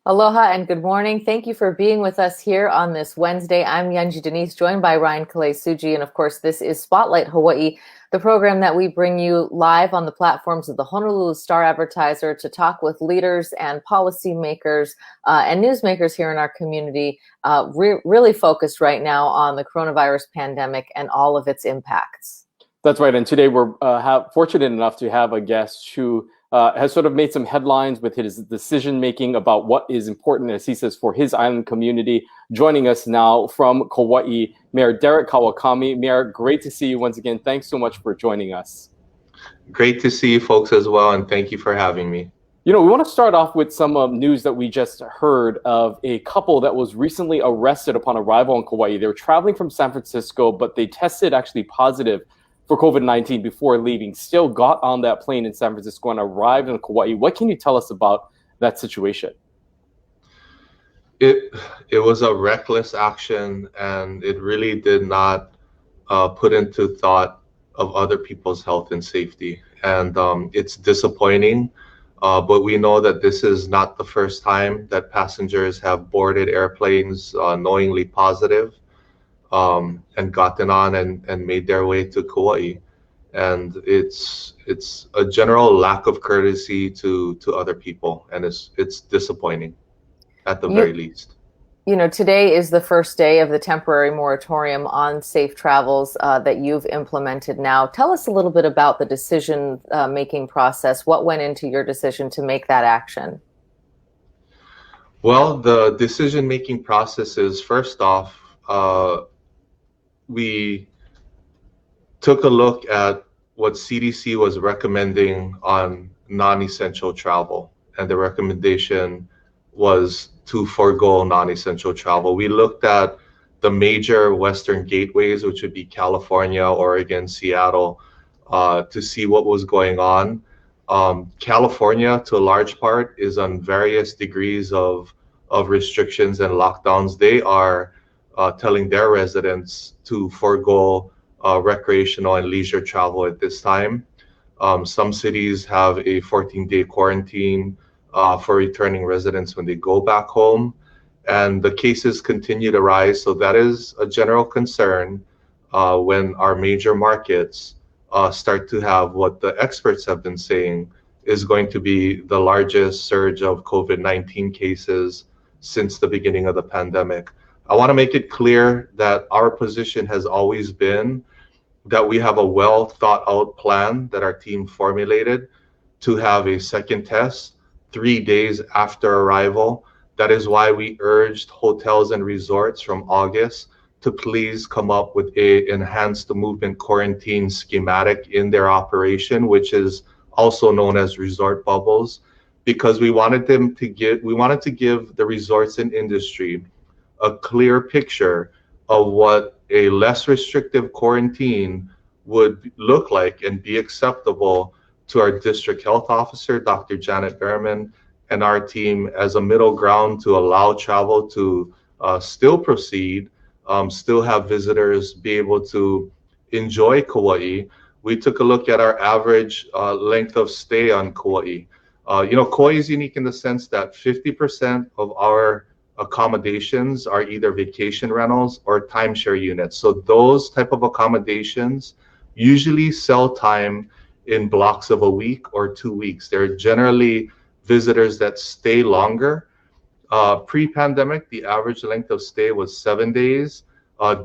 Aloha and good morning. Thank you for being with us here on this Wednesday. I'm Yunji Denise, joined by Ryan Kalei-Suji. And of course, this is Spotlight Hawaii, the program that we bring you live on the platforms of the Honolulu Star-Advertiser to talk with leaders and policymakers and newsmakers here in our community, really focused right now on the coronavirus pandemic and all of its impacts. That's right. And today we're fortunate enough to have a guest who has sort of made some headlines with his decision-making about what is important, as he says, for his island community. Joining us now from Kauai, Mayor Derek Kawakami. Mayor, great to see you once again. Thanks so much for joining us. Great to see you folks as well, and thank you for having me. You know, we want to start off with some news that we just heard of a couple that was recently arrested upon arrival in Kauai. They were traveling from San Francisco, but they tested actually positive for COVID-19 before leaving, still got on that plane in San Francisco and arrived in Kauai. What can you tell us about that situation? It was a reckless action, and it really did not put into thought of other people's health and safety. And it's disappointing, but we know that this is not the first time that passengers have boarded airplanes knowingly positive. And gotten on and made their way to Kauai. And it's a general lack of courtesy to other people, and it's disappointing at the very least. You know, today is the first day of the temporary moratorium on safe travels that you've implemented now. Tell us a little bit about the decision making process. What went into your decision to make that action? Well, the decision making process is, first off, we took a look at what CDC was recommending on non-essential travel, and the recommendation was to forego non-essential travel. We looked at the major Western gateways, which would be California, Oregon, Seattle, to see what was going on. California, to a large part, is on various degrees of restrictions and lockdowns. They are telling their residents to forego recreational and leisure travel at this time. Some cities have a 14-day quarantine for returning residents when they go back home, and the cases continue to rise. So that is a general concern when our major markets start to have what the experts have been saying is going to be the largest surge of COVID-19 cases since the beginning of the pandemic. I want to make it clear that our position has always been that we have a well thought out plan that our team formulated to have a second test 3 days after arrival. That is why we urged hotels and resorts from August to please come up with a enhanced movement quarantine schematic in their operation, which is also known as resort bubbles, because we wanted to give the resorts and industry a clear picture of what a less restrictive quarantine would look like and be acceptable to our district health officer, Dr. Janet Behrman, and our team as a middle ground to allow travel to still proceed, still have visitors be able to enjoy Kauai. We took a look at our average length of stay on Kauai. Kauai is unique in the sense that 50% of our accommodations are either vacation rentals or timeshare units. So those type of accommodations usually sell time in blocks of a week or 2 weeks. They're generally visitors that stay longer. Pre-pandemic, the average length of stay was 7 days.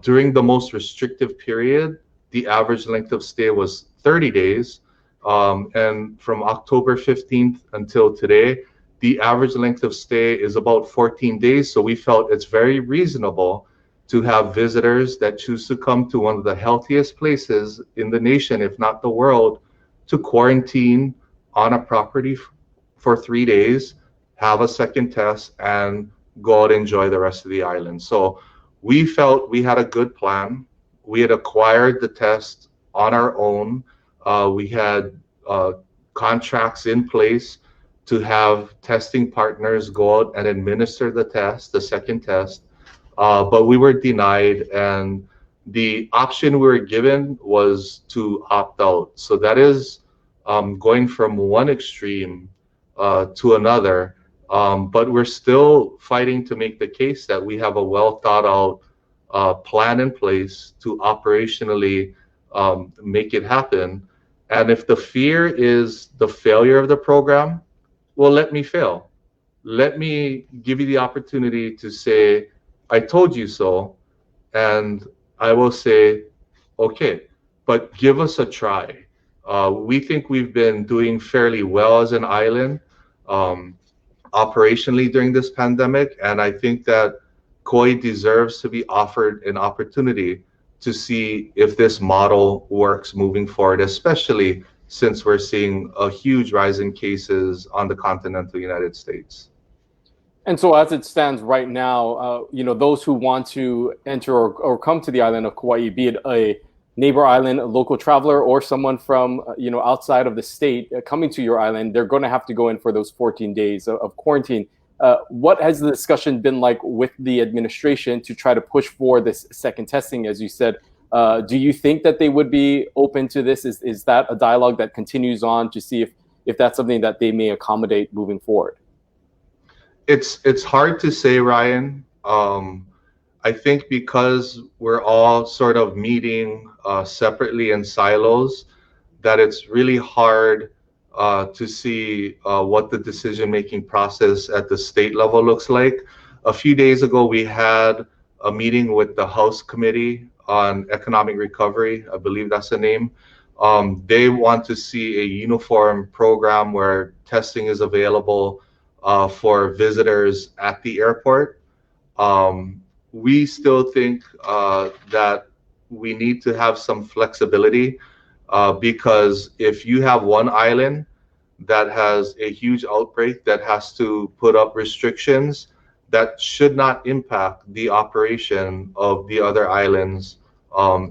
During the most restrictive period, the average length of stay was 30 days. And from October 15th until today, the average length of stay is about 14 days. So we felt it's very reasonable to have visitors that choose to come to one of the healthiest places in the nation, if not the world, to quarantine on a property for 3 days, have a second test, and go out and enjoy the rest of the island. So we felt we had a good plan. We had acquired the test on our own. We had contracts in place to have testing partners go out and administer the test, the second test, but we were denied, and the option we were given was to opt out. So that is going from one extreme to another. But we're still fighting to make the case that we have a well thought out plan in place to operationally make it happen. And if the fear is the failure of the program, well, let me fail. Let me give you the opportunity to say, I told you so. And I will say, okay, but give us a try. We think we've been doing fairly well as an island operationally during this pandemic. And I think that Kauai deserves to be offered an opportunity to see if this model works moving forward, especially since we're seeing a huge rise in cases on the continental United States. And so as it stands right now, those who want to enter or come to the island of Kauai, be it a neighbor island, a local traveler, or someone from, outside of the state coming to your island, they're going to have to go in for those 14 days of quarantine. What has the discussion been like with the administration to try to push for this second testing, as you said? Do you think that they would be open to this? Is that a dialogue that continues on to see if that's something that they may accommodate moving forward? It's hard to say, Ryan. I think because we're all sort of meeting separately in silos, that it's really hard to see what the decision-making process at the state level looks like. A few days ago, we had a meeting with the House Committee on Economic Recovery. I believe that's the name. They want to see a uniform program where testing is available for visitors at the airport. We still think that we need to have some flexibility because if you have one island that has a huge outbreak that has to put up restrictions, that should not impact the operation of the other islands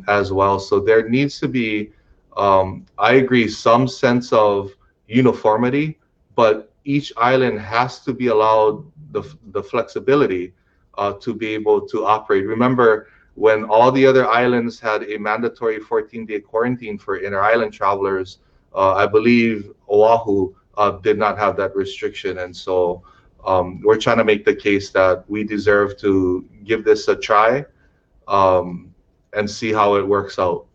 as well. So there needs to be, I agree, some sense of uniformity, but each island has to be allowed the flexibility to be able to operate. Remember, when all the other islands had a mandatory 14-day quarantine for inter-island travelers, I believe Oahu did not have that restriction. And so we're trying to make the case that we deserve to give this a try and see how it works out.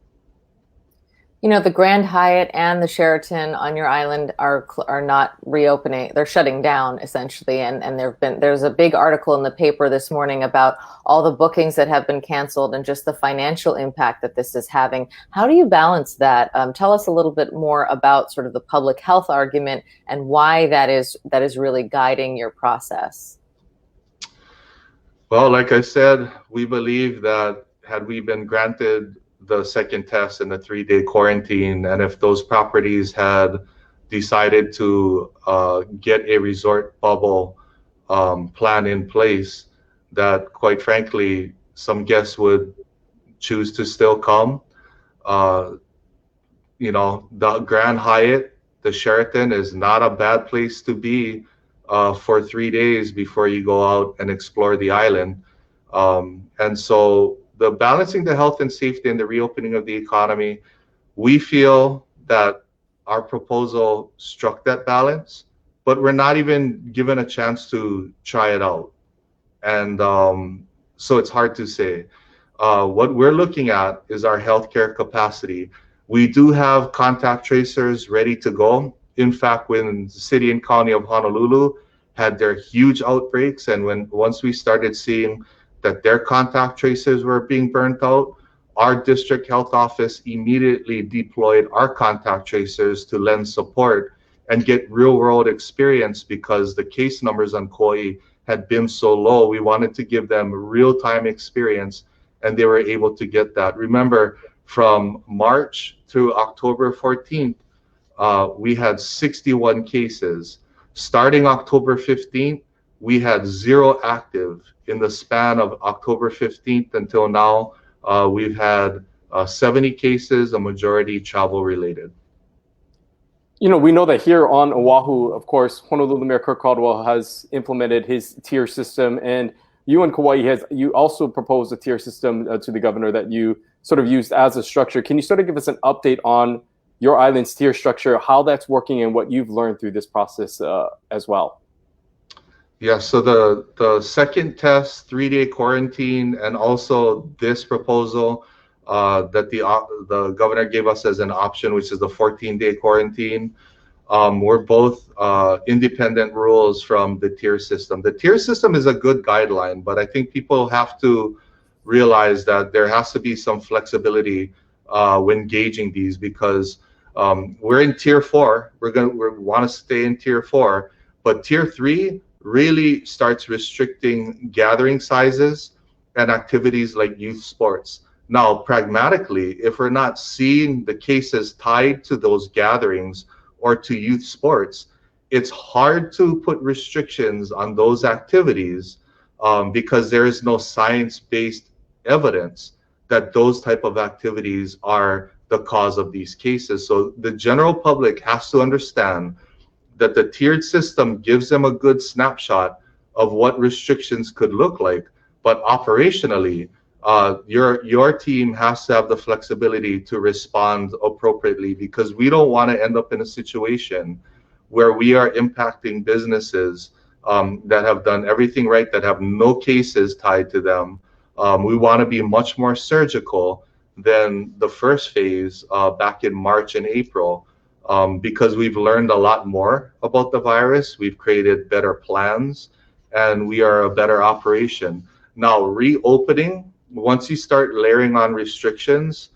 The Grand Hyatt and the Sheraton on your island are not reopening. They're shutting down essentially. And there's a big article in the paper this morning about all the bookings that have been canceled and just the financial impact that this is having. How do you balance that? Tell us a little bit more about sort of the public health argument and why that is really guiding your process. Well, like I said, we believe that had we been granted the second test and the 3-day quarantine, and if those properties had decided to get a resort bubble plan in place, that quite frankly, some guests would choose to still come. The Grand Hyatt, the Sheraton is not a bad place to be for 3 days before you go out and explore the island. And so the balancing the health and safety and the reopening of the economy, we feel that our proposal struck that balance, but we're not even given a chance to try it out. And so it's hard to say. What we're looking at is our healthcare capacity. We do have contact tracers ready to go. In fact, when the city and county of Honolulu had their huge outbreaks, and once we started seeing that their contact tracers were being burnt out, our district health office immediately deployed our contact tracers to lend support and get real world experience because the case numbers on Kauai had been so low. We wanted to give them real time experience, and they were able to get that. Remember, from March through October 14th, we had 61 cases. Starting October 15th, we had 0 active. In the span of October 15th until now, we've had 70 cases, a majority travel related. We know that here on Oahu, of course, Honolulu Mayor Kirk Caldwell has implemented his tier system, and you in Kauai you also proposed a tier system to the governor that you sort of used as a structure. Can you sort of give us an update on your island's tier structure, how that's working, and what you've learned through this process as well? Yeah, so the second test, 3-day quarantine, and also this proposal that the governor gave us as an option, which is the 14-day quarantine, were both independent rules from the tier system. The tier system is a good guideline, but I think people have to realize that there has to be some flexibility when gauging these, because we're in tier 4. We want to stay in tier 4, but tier 3 really starts restricting gathering sizes and activities like youth sports. Now, pragmatically, if we're not seeing the cases tied to those gatherings or to youth sports, it's hard to put restrictions on those activities because there is no science-based evidence that those type of activities are the cause of these cases. So the general public has to understand that the tiered system gives them a good snapshot of what restrictions could look like, but operationally, your team has to have the flexibility to respond appropriately, because we don't want to end up in a situation where we are impacting businesses that have done everything right, that have no cases tied to them. We want to be much more surgical than the first phase back in March and April, because we've learned a lot more about the virus. We've created better plans, and we are a better operation. Now, reopening, once you start layering on restrictions,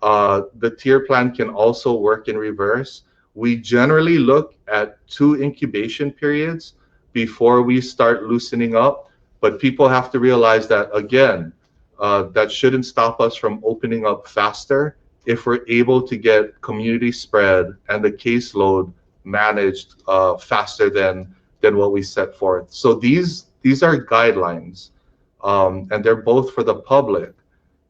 the tier plan can also work in reverse. We generally look at 2 incubation periods before we start loosening up, but people have to realize that, again, that shouldn't stop us from opening up faster if we're able to get community spread and the caseload managed faster than what we set forth. So these are guidelines, and they're both for the public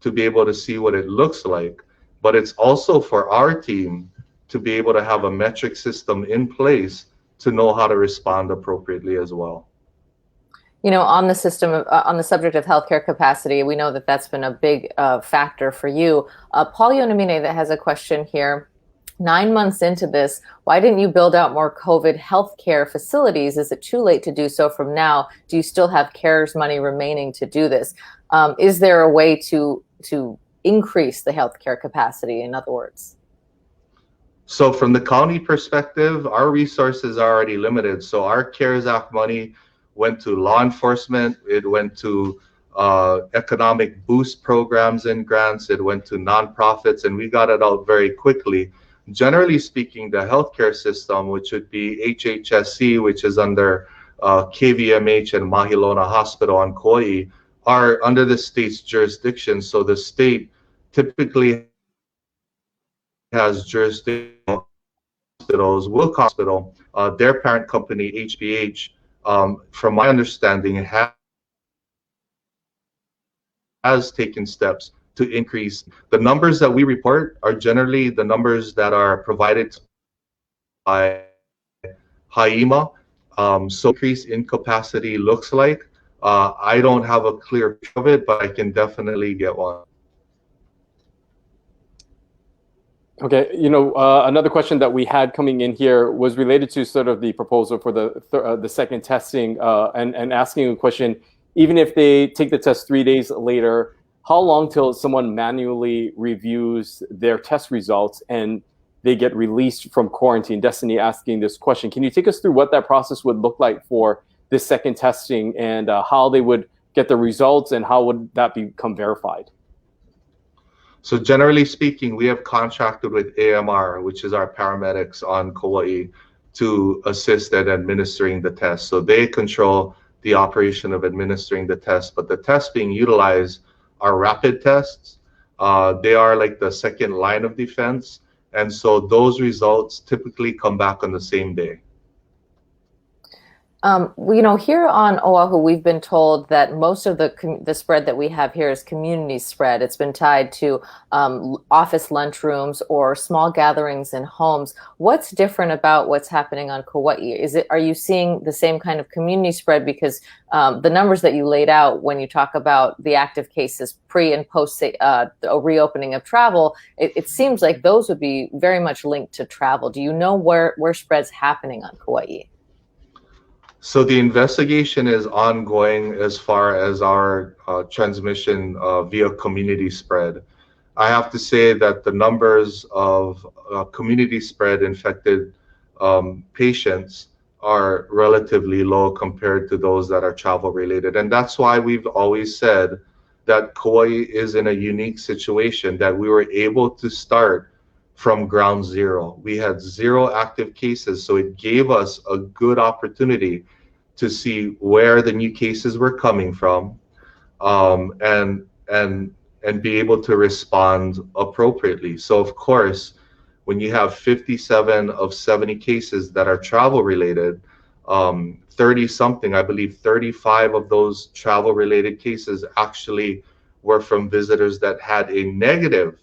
to be able to see what it looks like, but it's also for our team to be able to have a metric system in place to know how to respond appropriately as well. You know, on the subject of healthcare capacity, we know that that's been a big factor for you. Paul Yonamine that has a question here. 9 months into this, why didn't you build out more COVID healthcare facilities? Is it too late to do so from now? Do you still have CARES money remaining to do this? Is there a way to increase the healthcare capacity, in other words? So from the county perspective, our resources are already limited. So our CARES Act money went to law enforcement, it went to economic boost programs and grants, it went to nonprofits, and we got it out very quickly. Generally speaking, the healthcare system, which would be HHSC, which is under KVMH and Mahilona Hospital on Kauai, are under the state's jurisdiction. So the state typically has jurisdiction. Hospitals, Wilcox Hospital, their parent company, HBH, from my understanding, has taken steps to increase. The numbers that we report are generally the numbers that are provided by HIEMA. So increase in capacity looks like. I don't have a clear picture of it, but I can definitely get one. Okay, you know, another question that we had coming in here was related to sort of the proposal for the second testing, and asking a question, even if they take the test 3 days later, how long till someone manually reviews their test results and they get released from quarantine? Destiny asking this question. Can you take us through what that process would look like for this second testing, and how they would get the results, and how would that become verified? So generally speaking, we have contracted with AMR, which is our paramedics on Kauai, to assist at administering the test. So they control the operation of administering the test, but the tests being utilized are rapid tests. They are like the second line of defense. And so those results typically come back on the same day. You know, here on Oahu, we've been told that most of the spread that we have here is community spread. It's been tied to office lunchrooms or small gatherings in homes. What's different about what's happening on Kauai? Are you seeing the same kind of community spread? Because the numbers that you laid out when you talk about the active cases pre and post a reopening of travel, it seems like those would be very much linked to travel. Do you know where spread's happening on Kauai? So the investigation is ongoing as far as our transmission via community spread. I have to say that the numbers of community spread infected patients are relatively low compared to those that are travel related. And that's why we've always said that Kauai is in a unique situation, that we were able to start from ground zero. We had 0 active cases, so it gave us a good opportunity to see where the new cases were coming from, and be able to respond appropriately. So of course, when you have 57 of 70 cases that are travel related, 30 something, I believe 35 of those travel related cases actually were from visitors that had a negative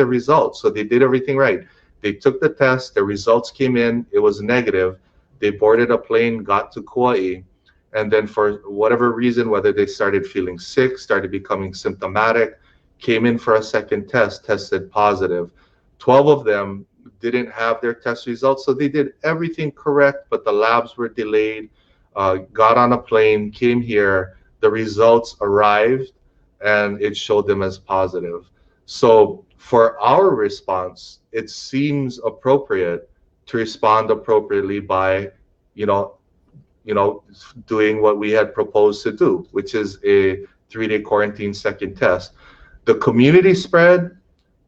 result. So they did everything right. They took the test, the results came in, it was negative. They boarded a plane, got to Kauai, and then for whatever reason, whether they started feeling sick, started becoming symptomatic, came in for a second test, tested positive. 12 of them didn't have their test results, so they did everything correct, but the labs were delayed, got on a plane, came here, the results arrived, and it showed them as positive. So for our response, it seems appropriate to respond appropriately by, you know, doing what we had proposed to do, which is a 3-day quarantine second test. The community spread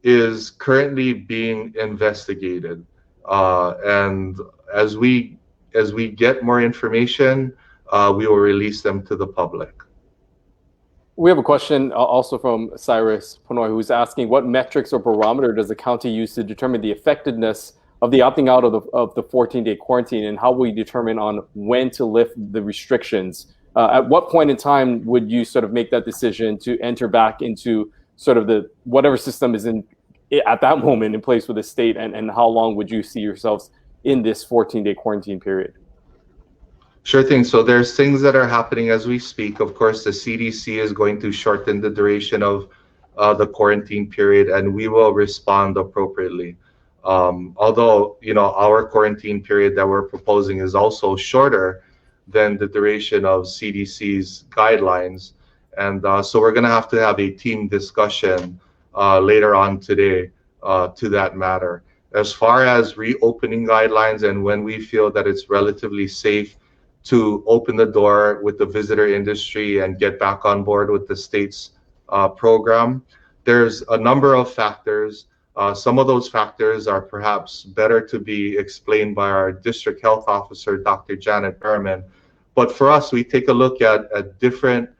is currently being investigated, and as we get more information, we will release them to the public. We have a question also from Cyrus Ponoy, who's asking, what metrics or barometer does the county use to determine the effectiveness of the opting out of the 14-day quarantine, and how will you determine on when to lift the restrictions? At what point in time would you sort of make that decision to enter back into sort of the whatever system is in at that moment in place with the state, and how long would you see yourselves in this 14-day quarantine period? Sure thing. So there's things that are happening as we speak. Of course, the CDC is going to shorten the duration of the quarantine period, and we will respond appropriately. Although, our quarantine period that we're proposing is also shorter than the duration of CDC's guidelines. And so we're going to have a team discussion later on today to that matter. As far as reopening guidelines and when we feel that it's relatively safe to open the door with the visitor industry and get back on board with the state's program, there's a number of factors. Some of those factors are perhaps better to be explained by our district health officer, Dr. Janet Berman. But for us, we take a look at different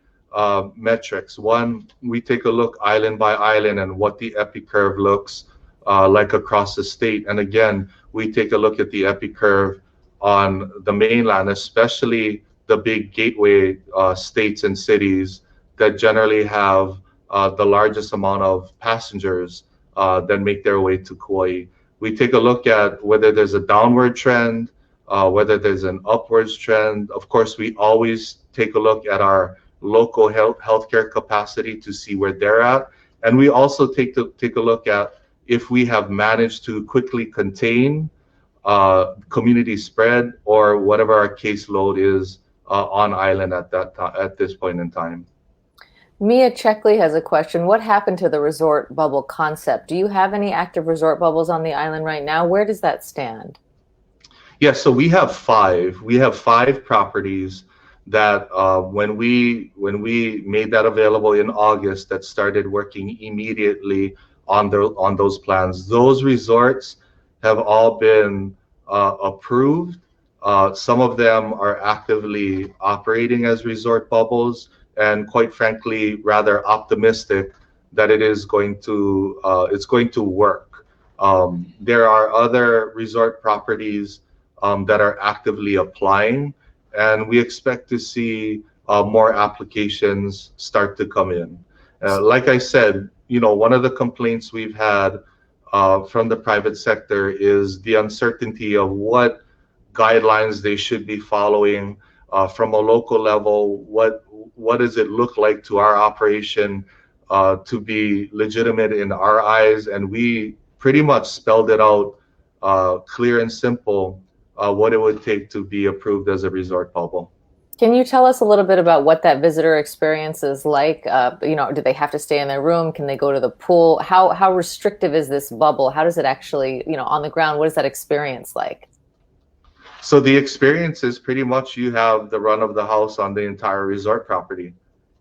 metrics. One, we take a look island by island and what the epi curve looks like across the state. And again, we take a look at the epi curve on the mainland, especially the big gateway states and cities that generally have the largest amount of passengers that make their way to Kauai. We take a look at whether there's a downward trend, whether there's an upwards trend. Of course, we always take a look at our local healthcare capacity to see where they're at. And we also take a look at if we have managed to quickly contain community spread or whatever our caseload is on island at this point in time. Mia Checkley has a question. What happened to the resort bubble concept? Do you have any active resort bubbles on the island right now? Where does that stand? Yeah, so we have 5. We have 5 properties that when we made that available in August, that started working immediately on those plans. Those resorts have all been approved. Some of them are actively operating as resort bubbles, and quite frankly, rather optimistic that it's going to work. There are other resort properties that are actively applying, and we expect to see more applications start to come in. Like I said, one of the complaints we've had from the private sector is the uncertainty of what guidelines they should be following from a local level. What does it look like to our operation to be legitimate in our eyes? And we pretty much spelled it out clear and simple what it would take to be approved as a resort bubble. Can you tell us a little bit about what that visitor experience is like? Do they have to stay in their room? Can they go to the pool? How restrictive is this bubble? How does it actually, on the ground, what is that experience like? So the experience is pretty much you have the run of the house on the entire resort property.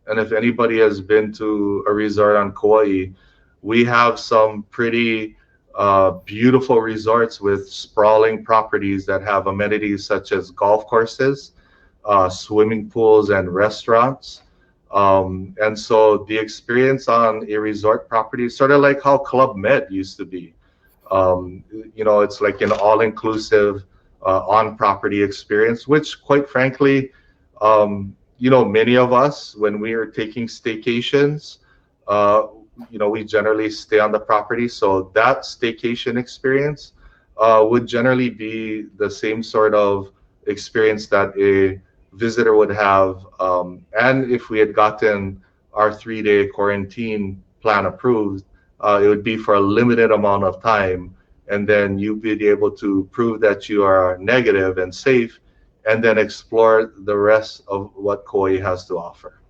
And if anybody has been to a resort on Kauai, we have some pretty beautiful resorts with sprawling properties that have amenities such as golf courses, swimming pools, and restaurants. And so the experience on a resort property is sort of like how Club Med used to be. It's like an all-inclusive on-property experience, which quite frankly, many of us, when we are taking staycations, we generally stay on the property. So that staycation experience would generally be the same sort of experience that a visitor would have. And if we had gotten our 3-day quarantine plan approved, it would be for a limited amount of time. And then you'd be able to prove that you are negative and safe, and then explore the rest of what Kauai has to offer.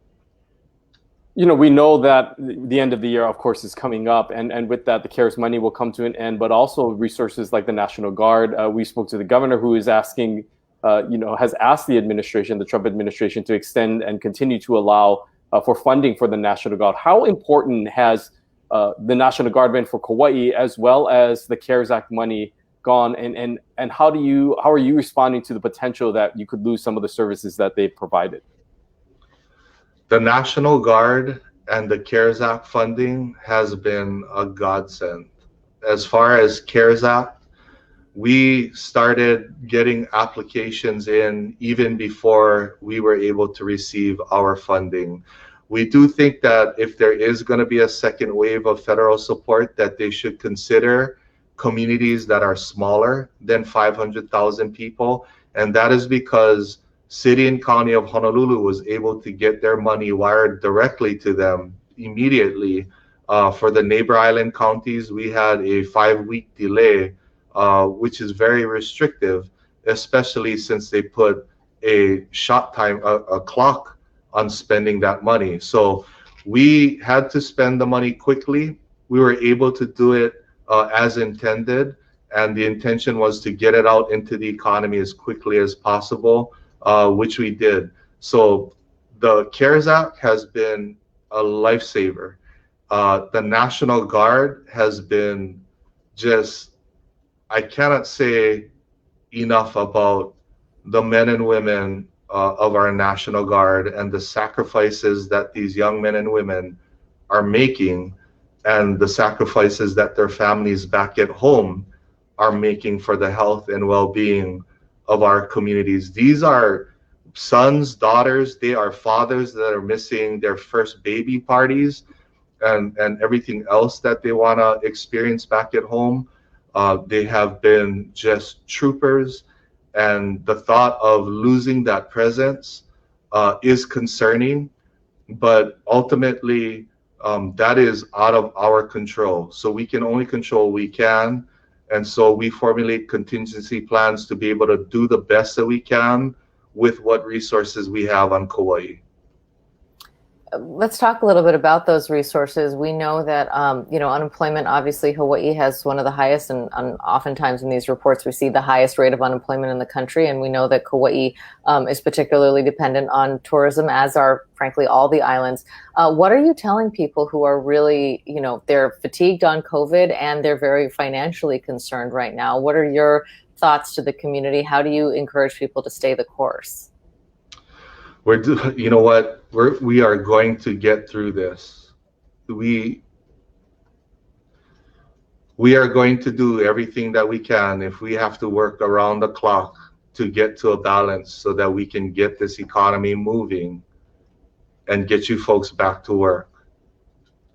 We know that the end of the year, of course, is coming up, and with that, the CARES money will come to an end, but also resources like the National Guard. We spoke to the governor, who is asking, has asked the administration, the Trump administration, to extend and continue to allow for funding for the National Guard. How important has the National Guard been for Kauai, as well as the CARES Act money gone, and how are you responding to the potential that you could lose some of the services that they've provided? The National Guard and the CARES Act funding has been a godsend. As far as CARES Act, we started getting applications in even before we were able to receive our funding. We do think that if there is going to be a second wave of federal support, that they should consider communities that are smaller than 500,000 people. And that is because City and County of Honolulu was able to get their money wired directly to them immediately. For the neighbor island counties, we had a 5-week delay, which is very restrictive, especially since they put a clock on spending that money. So we had to spend the money quickly. We were able to do it as intended, and the intention was to get it out into the economy as quickly as possible, which we did. So the CARES Act has been a lifesaver. The National Guard has been I cannot say enough about the men and women of our National Guard and the sacrifices that these young men and women are making, and the sacrifices that their families back at home are making for the health and well-being of our communities. These are sons, daughters, they are fathers that are missing their first baby parties and everything else that they want to experience back at home. They have been just troopers, and the thought of losing that presence is concerning, but ultimately that is out of our control. So we can only control what we can. And so we formulate contingency plans to be able to do the best that we can with what resources we have on Kauai. Let's talk a little bit about those resources. We know that, unemployment, obviously Hawaii has one of the highest, and oftentimes in these reports we see the highest rate of unemployment in the country. And we know that Kauai is particularly dependent on tourism, as are, frankly, all the islands. What are you telling people who are really, they're fatigued on COVID and they're very financially concerned right now? What are your thoughts to the community? How do you encourage people to stay the course? We are going to get through this. We are going to do everything that we can. If we have to work around the clock to get to a balance so that we can get this economy moving and get you folks back to work.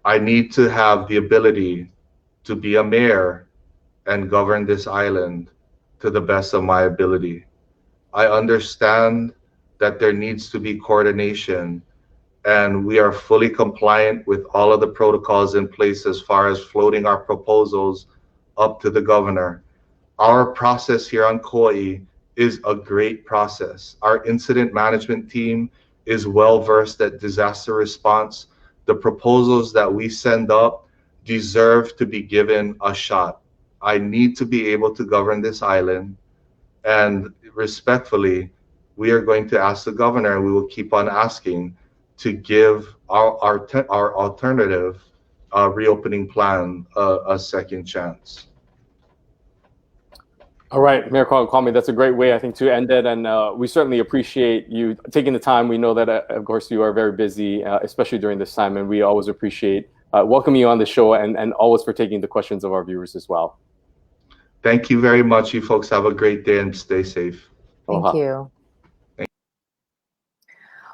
I need to have the ability to be a mayor and govern this island to the best of my ability. I understand that there needs to be coordination, and we are fully compliant with all of the protocols in place as far as floating our proposals up to the governor. Our process here on Kauai is a great process. Our incident management team is well versed at disaster response. The proposals that we send up deserve to be given a shot. I need to be able to govern this island, and respectfully, we are going to ask the governor, and we will keep on asking to give our alternative reopening plan a second chance. All right, Mayor Kawakami, that's a great way, I think, to end it. And we certainly appreciate you taking the time. We know that, of course, you are very busy, especially during this time. And we always appreciate welcoming you on the show and always for taking the questions of our viewers as well. Thank you very much. You folks have a great day and stay safe. Thank you.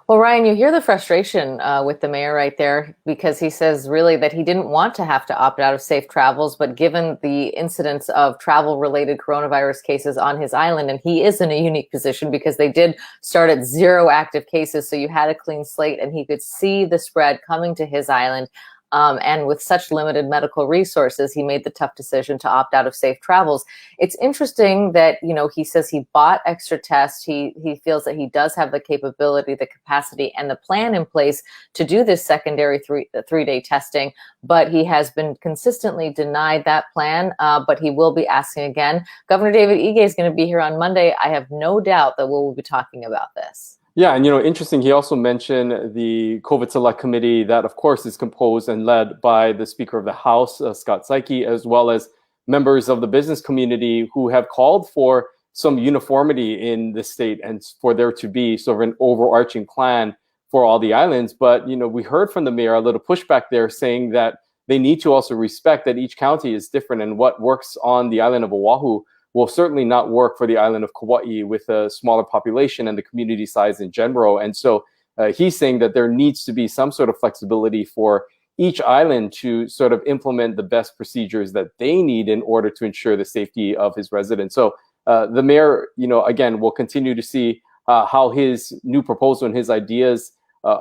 Well, Ryan, you hear the frustration with the mayor right there, because he says really that he didn't want to have to opt out of safe travels, but given the incidence of travel-related coronavirus cases on his island, and he is in a unique position because they did start at 0 active cases, so you had a clean slate, and he could see the spread coming to his island. And with such limited medical resources, he made the tough decision to opt out of safe travels. It's interesting that, you know, he says he bought extra tests. He feels that he does have the capability, the capacity, and the plan in place to do this secondary three-day testing, but he has been consistently denied that plan, but he will be asking again. Governor David Ige is going to be here on Monday. I have no doubt that we'll be talking about this. Yeah, and interesting, he also mentioned the COVID Select Committee that, of course, is composed and led by the Speaker of the House, Scott Saiki, as well as members of the business community who have called for some uniformity in the state and for there to be sort of an overarching plan for all the islands. But, we heard from the mayor a little pushback there saying that they need to also respect that each county is different, and what works on the island of Oahu will certainly not work for the island of Kauai with a smaller population and the community size in general. And so he's saying that there needs to be some sort of flexibility for each island to sort of implement the best procedures that they need in order to ensure the safety of his residents. So the mayor, again, will continue to see how his new proposal and his ideas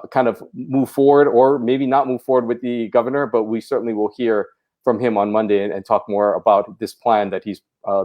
kind of move forward, or maybe not move forward with the governor, but we certainly will hear from him on Monday and talk more about this plan that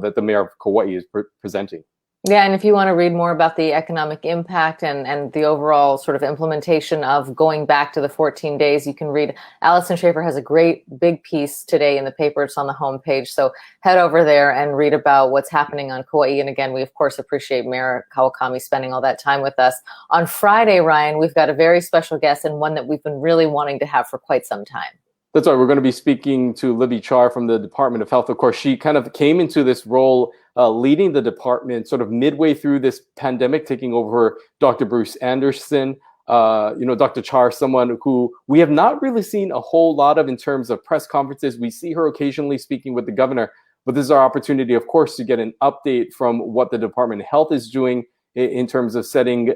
that the mayor of Kauai is presenting. Yeah, and if you want to read more about the economic impact and the overall sort of implementation of going back to the 14 days, you can read. Allison Schaefer has a great big piece today in the paper. It's on the homepage. So head over there and read about what's happening on Kauai. And again, we of course appreciate Mayor Kawakami spending all that time with us. On Friday, Ryan, we've got a very special guest, and one that we've been really wanting to have for quite some time. That's right. We're going to be speaking to Libby Char from the Department of Health. Of course, she kind of came into this role leading the department sort of midway through this pandemic, taking over Dr. Bruce Anderson. Dr. Char, someone who we have not really seen a whole lot of in terms of press conferences. We see her occasionally speaking with the governor, but this is our opportunity, of course, to get an update from what the Department of Health is doing in terms of setting,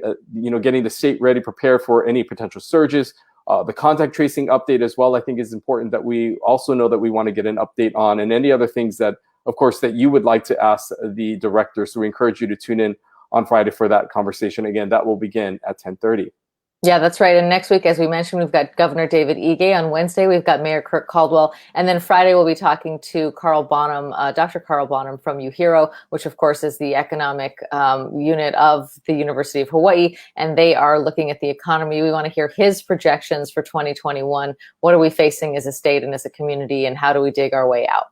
getting the state ready, prepared for any potential surges. The contact tracing update as well, I think, is important that we also know that we want to get an update on, and any other things that, of course, that you would like to ask the director. So we encourage you to tune in on Friday for that conversation. Again, that will begin at 10:30. Yeah, that's right. And next week, as we mentioned, we've got Governor David Ige. On Wednesday, we've got Mayor Kirk Caldwell. And then Friday, we'll be talking to Carl Bonham, Dr. Carl Bonham from UHERO, which, of course, is the economic unit of the University of Hawaii. And they are looking at the economy. We want to hear his projections for 2021. What are we facing as a state and as a community, and how do we dig our way out?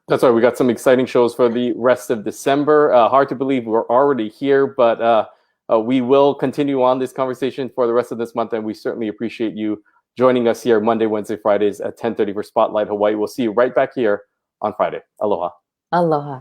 That's right. We got some exciting shows for the rest of December. Hard to believe we're already here, but we will continue on this conversation for the rest of this month, and we certainly appreciate you joining us here Monday, Wednesday, Fridays at 10:30 for Spotlight Hawaii. We'll see you right back here on Friday. Aloha. Aloha.